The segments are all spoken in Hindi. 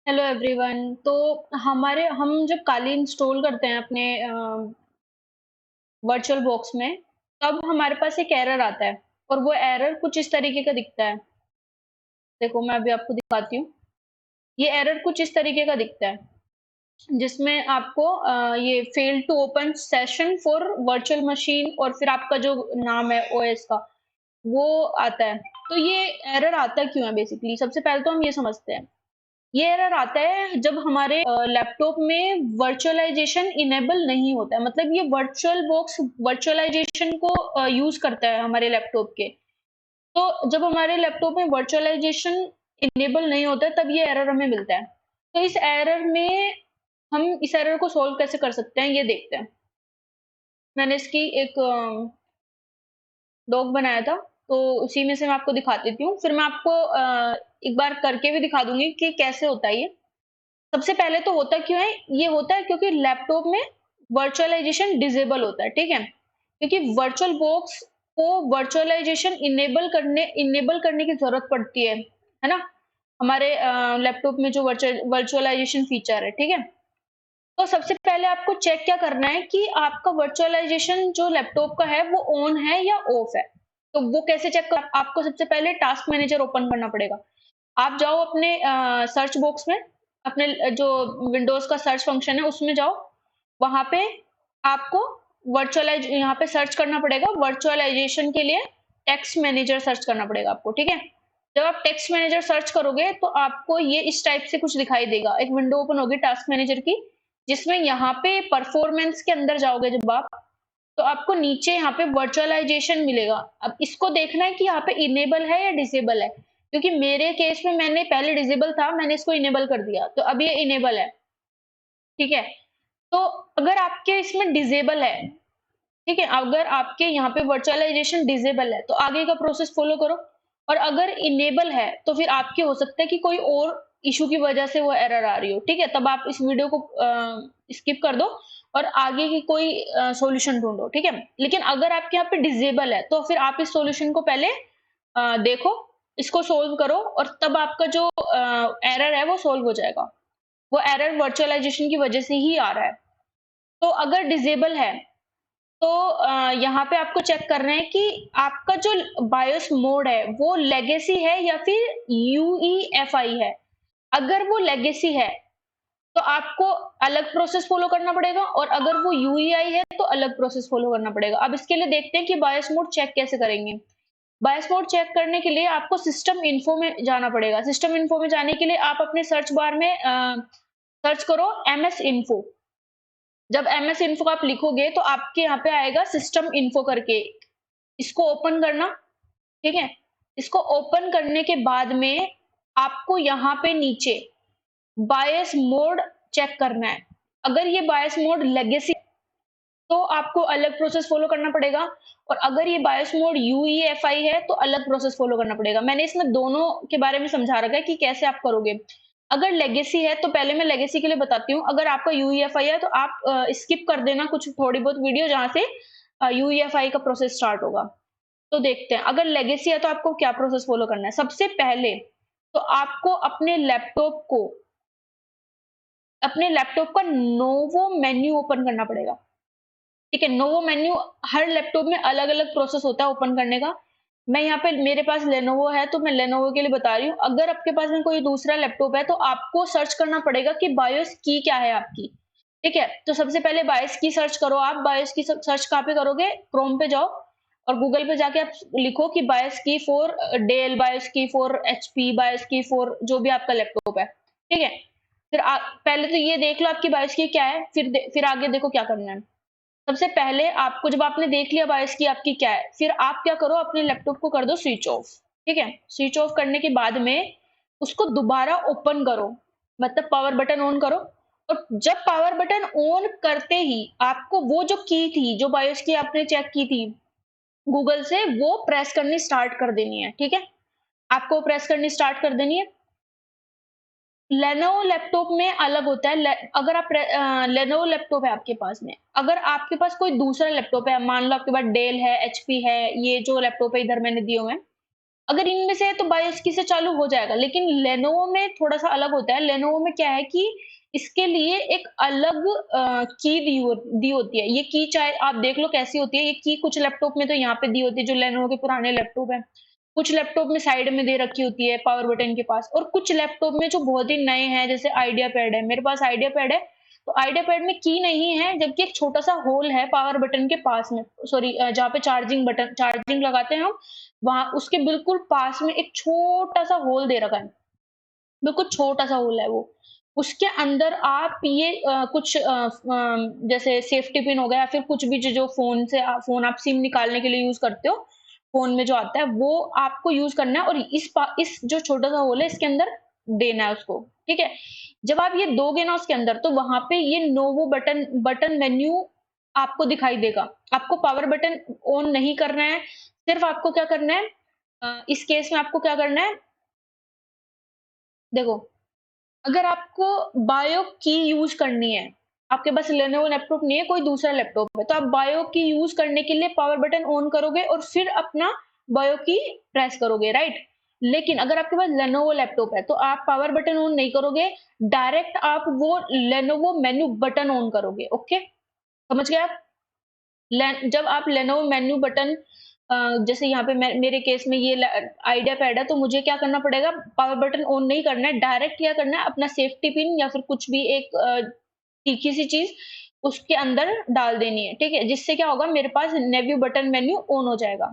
Hello everyone. तो हम जब काली इंस्टॉल करते हैं अपने वर्चुअल बॉक्स में, तब हमारे पास एक एरर आता है और वो एरर कुछ इस तरीके का दिखता है। देखो, मैं अभी आपको दिखाती हूँ। ये एरर कुछ इस तरीके का दिखता है, जिसमें आपको ये fail to open session for virtual machine और फिर आपका जो नाम है ओएस का, वो आता है। तो ये एरर आता क्यों है? बेसिकली सबसे पहले तो हम ये समझते हैं। ये एरर आता है जब हमारे लैपटॉप में वर्चुअलाइजेशन इनेबल नहीं होता है। मतलब ये वर्चुअल बॉक्स वर्चुअलाइजेशन को यूज करता है हमारे लैपटॉप के। तो जब हमारे लैपटॉप में वर्चुअलाइजेशन इनेबल नहीं होता है, तब ये एरर हमें मिलता है। तो हम इस एरर को सोल्व कैसे कर सकते हैं, ये देखते हैं। मैंने इसकी एक डॉग बनाया था, तो उसी में से मैं आपको दिखा देती हूँ। फिर मैं आपको एक बार करके भी दिखा दूंगी कि कैसे होता है ये। सबसे पहले तो होता क्यों है? ये होता है क्योंकि लैपटॉप में वर्चुअलाइजेशन डिसेबल होता है, ठीक है? क्योंकि वर्चुअल बॉक्स को वर्चुअलाइजेशन इनेबल करने की जरूरत पड़ती है ना? हमारे लैपटॉप में जो वर्चुअलाइजेशन फीचर है, ठीक है? तो सबसे पहले आपको चेक क्या करना है कि आपका वर्चुअलाइजेशन जो लैपटॉप का है वो ऑन है या ऑफ है। तो वो कैसे चेक कर? आपको सबसे पहले टास्क मैनेजर ओपन करना पड़ेगा। आप जाओ अपने सर्च बॉक्स में, अपने जो विंडोज का सर्च फंक्शन है उसमें जाओ। वहां पे आपको वर्चुअलाइज यहाँ पे सर्च करना पड़ेगा। वर्चुअलाइजेशन के लिए टेक्स्ट मैनेजर सर्च करना पड़ेगा आपको, ठीक है? जब आप टेक्स्ट मैनेजर सर्च करोगे तो आपको ये इस टाइप से कुछ दिखाई देगा। एक विंडो ओपन होगी टास्क मैनेजर की, जिसमें यहाँ पे परफॉर्मेंस के अंदर जाओगे जब आप, तो आपको नीचे यहाँ पे वर्चुअलाइजेशन मिलेगा। अब इसको देखना है कि यहाँ पे इनेबल है या डिसेबल है, क्योंकि मेरे केस में मैंने पहले डिसेबल था, मैंने इसको इनेबल कर दिया, तो अब ये इनेबल है, ठीक है? तो अगर आपके इसमें डिसेबल है, ठीक है, अगर आपके यहाँ पे वर्चुअलाइजेशन डिसेबल है, तो आगे का प्रोसेस फॉलो करो। और अगर इनेबल है, तो फिर आपके हो सकता है कि कोई और इशू की वजह से वो एरर आ रही हो, ठीक है? तब आप इस वीडियो को स्किप कर दो और आगे की कोई सॉल्यूशन ढूंढो, ठीक है? लेकिन अगर आपके यहाँ पे डिसेबल है, तो फिर आप इस सॉल्यूशन को पहले देखो, इसको सोल्व करो और तब आपका जो एरर है वो सोल्व हो जाएगा। वो एरर वर्चुअलाइजेशन की वजह से ही आ रहा है। तो अगर डिसेबल है, तो यहाँ पे आपको चेक करना है कि आपका जो बायोस मोड है वो लेगेसी है या फिर यूईएफआई है। अगर वो लेगेसी है, तो आपको अलग प्रोसेस फॉलो करना पड़ेगा, और अगर वो यूईआई है तो अलग प्रोसेस फॉलो करना पड़ेगा। अब इसके लिए देखते हैं कि बायोस मोड चेक कैसे करेंगे। बायोस मोड चेक करने के लिए आपको सिस्टम इन्फो में जाना पड़ेगा। सिस्टम इन्फो में जाने के लिए आप अपने सर्च बार में सर्च करो एमएस इन्फो। जब एमएस इन्फो आप लिखोगे तो आपके यहाँ पे आएगा सिस्टम इन्फो करके। इसको ओपन करना, ठीक है? इसको ओपन करने के बाद में आपको यहाँ पे नीचे बायस मोड चेक करना है। अगर ये बायस मोड लेगेसी, तो आपको अलग प्रोसेस फॉलो करना पड़ेगा, और अगर ये बायस मोड यूईएफआई है तो अलग प्रोसेस फॉलो करना पड़ेगा। मैंने इसमें दोनों के बारे में समझा रखा है कि कैसे आप करोगे। अगर लेगेसी है तो पहले मैं लेगेसी के लिए बताती हूँ। अगर आपका यूईएफआई है तो आप स्किप कर देना कुछ थोड़ी बहुत वीडियो जहां से यूईएफआई का प्रोसेस स्टार्ट होगा। तो देखते हैं, अगर लेगेसी है तो आपको क्या प्रोसेस फॉलो करना है। सबसे पहले तो आपको अपने लैपटॉप का नोवो मेन्यू ओपन करना पड़ेगा, ठीक है? नोवो मेन्यू हर लैपटॉप में अलग अलग प्रोसेस होता है ओपन करने का। मैं यहाँ पे मेरे पास लेनोवो है तो मैं लेनोवो के लिए बता रही हूँ। अगर आपके पास में कोई दूसरा लैपटॉप है तो आपको सर्च करना पड़ेगा कि बायोस की क्या है आपकी, ठीक है? तो सबसे पहले बायोस की सर्च करो। आप बायोस की सर्च कहाँ पे करोगे? क्रोम पे जाओ और गूगल पे जाके आप लिखो कि बायोस की फॉर डेल, बायोस की फॉर एचपी, बायोस की फॉर जो भी आपका लैपटॉप है, ठीक है? पहले तो ये देख लो आपकी बायोस की क्या है, फिर आगे देखो क्या करना है। सबसे पहले आपको, जब आपने देख लिया बायस की आपकी क्या है, फिर आप क्या करो, अपने लैपटॉप को कर दो स्विच ऑफ, ठीक है? स्विच ऑफ करने के बाद में उसको दोबारा ओपन करो, मतलब पावर बटन ऑन करो। और जब पावर बटन ऑन करते ही आपको वो जो की थी, जो बायोस की आपने चेक की थी गूगल से, वो प्रेस करनी स्टार्ट कर देनी है, ठीक है? आपको प्रेस करनी स्टार्ट कर देनी है। लेनोवो लैपटॉप में अलग होता है। अगर आप लेनोवो लैपटॉप है आपके पास में, अगर आपके पास कोई दूसरा लैपटॉप है, मान लो आपके पास डेल है, एचपी है, ये जो लैपटॉप है इधर मैंने दिए हुए हैं, अगर इनमें से है तो बायोस की से चालू हो जाएगा, लेकिन लेनोवो में थोड़ा-सा अलग होता है। लेनोवो में क्या है कि इसके लिए एक अलग की दी होती है। ये की चाहे आप देख लो कैसी होती है, ये की कुछ लैपटॉप में तो यहाँ पे दी होती है जो लेनोवो के पुराने लैपटॉप हैं। कुछ लैपटॉप में साइड में दे रखी होती है पावर बटन के पास, और कुछ लैपटॉप में जो बहुत ही नए हैं जैसे आइडिया पैड है, मेरे पास आइडिया पैड है, तो आइडिया पैड में की नहीं है, जबकि एक छोटा-सा होल है पावर बटन के पास में, सॉरी जहाँ पे चार्जिंग लगाते हैं हम, वहाँ उसके बिल्कुल पास में एक छोटा-सा होल दे रखा है। बिल्कुल छोटा-सा होल है वो। उसके अंदर आप ये कुछ जैसे सेफ्टी पिन हो गया या फिर कुछ भी जो फ़ोन आप सिम निकालने के लिए यूज़ करते हो, फ़ोन में जो आता है वो आपको यूज़ करना है, और इस जो छोटा-सा होल है इसके अंदर देना है उसको, ठीक है? जब आप ये दोगे ना उसके अंदर, तो वहाँ पे ये नोवो बटन मेन्यू आपको दिखाई देगा। आपको पावर बटन ऑन नहीं करना है, सिर्फ़ आपको क्या करना है, इस केस में आपको क्या करना है, देखो, अगर आपको बायो की यूज़ करनी है, आपके पास लेनोवो लैपटॉप नहीं है, कोई दूसरा लैपटॉप है, तो आप बायो की यूज़ करने के लिए पावर बटन ऑन करोगे और फिर अपना बायो की प्रेस करोगे, राइट? लेकिन अगर आपके पास लेनोवो लैपटॉप है, तो आप पावर बटन ऑन नहीं करोगे, डायरेक्ट आप वो लेनोवो मेन्यू बटन ऑन करोगे, ओके? समझ गए आप? जब आप लेनोवो मेन्यू बटन जैसे यहाँ पे मेरे केस में ये आइडिया पैड है, तो मुझे क्या करना पड़ेगा, पावर बटन ऑन नहीं करना है, डायरेक्ट क्या करना है, अपना सेफ्टी पिन या फिर कुछ भी एक तीखी सी चीज उसके अंदर डाल देनी है, ठीक है? जिससे क्या होगा, मेरे पास नेवियो बटन मेन्यू ऑन हो जाएगा,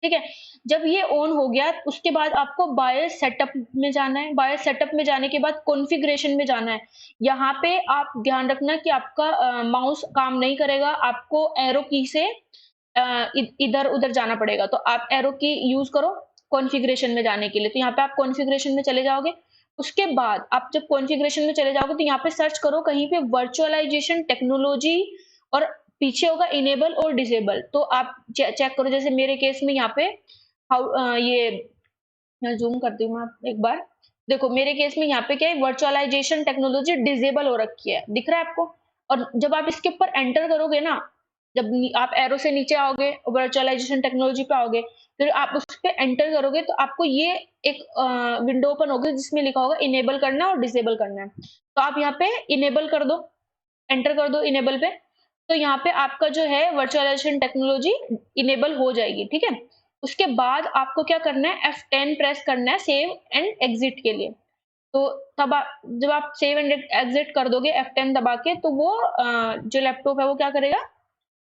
ठीक है? जब ये ऑन हो गया, उसके बाद आपको बायोस सेटअप में जाना है। बायोस सेटअप में जाने के बाद कॉन्फ़िगरेशन में जाना है। यहाँ पे आप ध्यान रखना कि आपका माउस काम नहीं करेगा, आपको एरो की से इधर-उधर जाना पड़ेगा। तो आप एरो की यूज़ करो कॉन्फ़िगरेशन में जाने के लिए। तो यहाँ पे आप कॉन्फ़िगरेशन में चले जाओगे। उसके बाद आप जब कॉन्फ़िगरेशन में चले जाओगे, तो यहाँ पे सर्च करो कहीं पे वर्चुअलाइज़ेशन टेक्नोलॉजी, और पीछे होगा इनेबल और डिसेबल। तो आप चेक करो, जैसे मेरे केस में यहाँ पे ये मैं ज़ूम करती हूँ मैं एक बार। देखो मेरे केस में यहाँ पे क्या है, वर्चुअलाइज़ेशन टेक्नोलॉजी डिसेबल हो रखी है, दिख रहा है आपको? और जब आप इसके ऊपर एंटर करोगे ना, जब आप एरो से नीचे आओगे, वर्चुअलाइज़ेशन टेक्नोलॉजी पे आओगे, फिर आप उस पे एंटर करोगे, तो आपको ये एक विंडो ओपन होगी जिसमें लिखा होगा इनेबल करना और डिसेबल करना है। तो आप यहाँ पे इनेबल कर दो, एंटर कर दो इनेबल पे, तो यहाँ पे आपका जो है वर्चुअलाइज़ेशन टेक्नोलॉजी इनेबल हो जाएगी, ठीक है? उसके बाद आपको क्या करना है, F10 प्रेस करना है सेव एंड एग्ज़िट के लिए। तो तब आप जब आप सेव एंड एग्ज़िट कर दोगे F10 दबा के, तो वो जो लैपटॉप है वो क्या करेगा,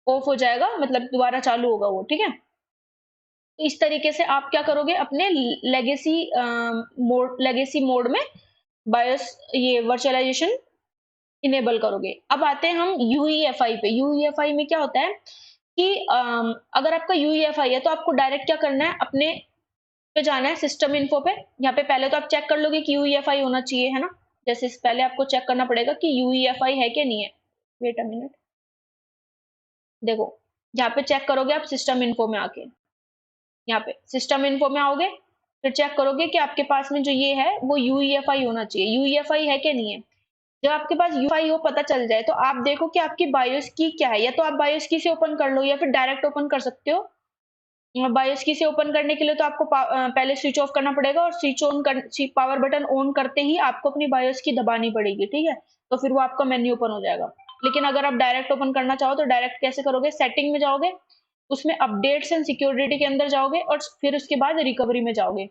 ऑफ हो जाएगा, मतलब दोबारा चालू होगा वो, ठीक है? तो इस तरीके से आप क्या करोगे, अपने लेगेसी मोड में बायोस ये वर्चुअलाइज़ेशन इनेबल करोगे। अब आते हैं हम यूईएफआई पे। यूईएफआई में क्या होता है कि अगर आपका यूईएफआई है, तो आपको डायरेक्ट क्या करना है, अपने पे जाना है सिस्टम इन्फो पे। यहाँ पे पहले तो आप चेक कर लोगे कि यूईएफआई होना चाहिए, है ना? जैसे पहले आपको चेक करना पड़ेगा कि यूईएफआई है क्या नहीं है। वेट अ मिनट, देखो यहाँ पे चेक करोगे आप सिस्टम इन्फो में आके, यहाँ पे सिस्टम इन्फो में आओगे, फिर चेक करोगे कि आपके पास में जो ये है वो यूईएफआई होना चाहिए। यूईएफआई है क्या नहीं है। जब आपके पास यूआई हो पता चल जाए, तो आप देखो कि आपकी बायोस की क्या है, या तो आप बायोस की से ओपन कर लो या फिर डायरेक्ट ओपन कर सकते हो। बायोस की से ओपन करने के लिए तो आपको पहले स्विच ऑफ करना पड़ेगा, और पावर बटन ऑन करते ही आपको अपनी बायोस की दबानी पड़ेगी, ठीक है? तो फिर वो आपका मेन्यू ओपन हो जाएगा। लेकिन अगर आप डायरेक्ट ओपन करना चाहो, तो डायरेक्ट कैसे करोगे, सेटिंग में जाओगे, उसमें अपडेट्स एंड सिक्योरिटी के अंदर जाओगे, और फिर उसके बाद रिकवरी में जाओगे।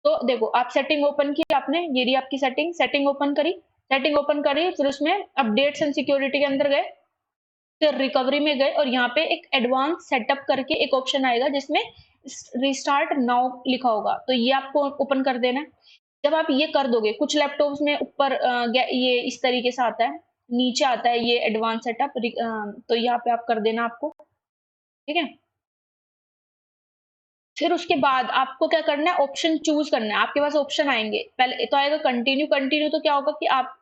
तो देखो आप सेटिंग ओपन की आपने, ये रही आपकी सेटिंग ओपन करी, फिर उसमें अपडेट्स एंड सिक्योरिटी के अंदर गए, फिर रिकवरी में गए, और यहाँ पे एक एडवांस सेटअप करके एक ऑप्शन आएगा जिसमें रिस्टार्ट नाउ लिखा होगा, तो ये आपको ओपन कर देना है। जब आप ये कर दोगे, कुछ लैपटॉप्स में ऊपर ये इस तरीके से आता है, नीचे आता है ये एडवांस सेटअप, तो यहाँ पे आप कर देना आपको, ठीक है? फिर उसके बाद आपको क्या करना है, ऑप्शन चूज़ करना है। आपके पास ऑप्शन आएँगे। पहले तो आएगा कंटिन्यू, कंटिन्यू तो क्या होगा कि आप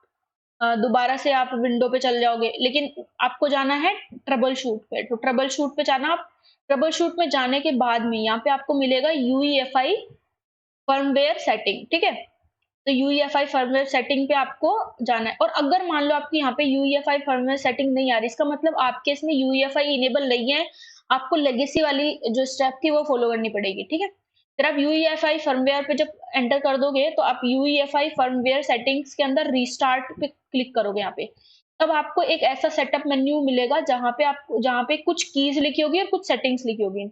दोबारा से आप विंडो पे चले जाओगे, लेकिन आपको जाना है ट्रबल शूट पे। तो ट्रबल शूट पे जाना आप, ट्रबल शूट में जाने के बाद में यहाँ पे आपको मिलेगा यूईएफआई फर्मवेयर सेटिंग, ठीक है? तो यूईएफआई फर्मवेयर सेटिंग पे आपको जाना है, और अगर मान लो आपकी यहाँ पे यूईएफआई फर्मवेयर सेटिंग नहीं आ रही, इसका मतलब आपके इसमें यूईएफआई इनेबल नहीं है, आपको लेगेसी वाली जो स्टेप थी वो फॉलो करनी पड़ेगी, ठीक है? फिर आप यूईएफआई फर्मवेयर पे जब एंटर कर दोगे तो आप यूईएफआई फर्मवेयर सेटिंग्स के अंदर रीस्टार्ट पे क्लिक करोगे यहाँ पे। तब आपको एक ऐसा सेटअप मेन्यू मिलेगा जहाँ पे कुछ कीज़ लिखी होगी और कुछ सेटिंग्स लिखी होगी।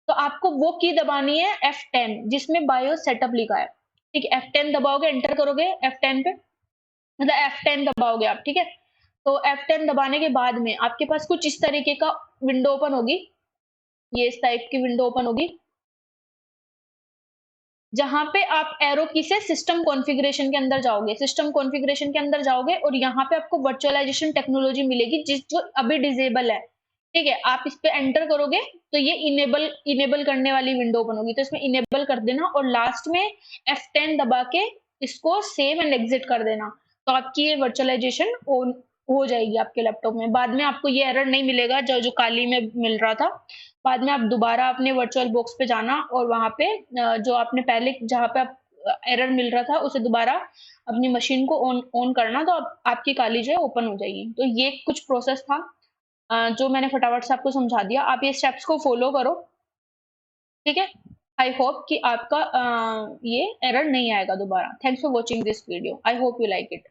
तो आपको वो की दबानी है F10 जिसमें बायोस सेटअप लिखा है। ठीक है, F10 दबाओगे, एंटर करोगे F10 पे, मतलब F10 दबाओगे आप, ठीक है? तो F10 दबाने के बाद में आपके पास कुछ इस तरीके का विंडो ओपन होगी। ये इस टाइप की विंडो ओपन होगी। जहाँ पे आप एरो की से सिस्टम कॉन्फ़िगरेशन के अंदर जाओगे। सिस्टम कॉन्फ़िगरेशन के अंदर जाओगे और यहाँ पे आपको वर्चुअलाइज़ेशन टेक्नोलॉजी मिलेगी जो अभी डिसेबल है। ठीक है? आप इस पे एंटर करोगे तो ये इनेबल करने वाली विंडो ओपन होगी। तो इसमें इनेबल कर देना और लास्ट में F10 दबा के इसको सेव एंड एग्ज़िट कर देना। तो आपकी ये वर्चुअलाइज़ेशन ऑन हो जाएगी आपके लैपटॉप में। बाद में आपको ये एरर नहीं मिलेगा जो काली में मिल रहा था। बाद में आप दोबारा अपने वर्चुअल बॉक्स पे जाना और वहाँ पे जो आपने पहले जहाँ पे आप एरर मिल रहा था उसे दोबारा अपनी मशीन को ऑन ऑन करना, तो आपकी काली जो है ओपन हो जाएगी। तो ये कुछ प्रोसेस था जो मैंने फटाफट से आपको समझा दिया। आप ये स्टेप्स को फॉलो करो, ठीक है? आई होप कि आपका ये एरर नहीं आएगा दोबारा। Thanks for watching this video. I hope you like it.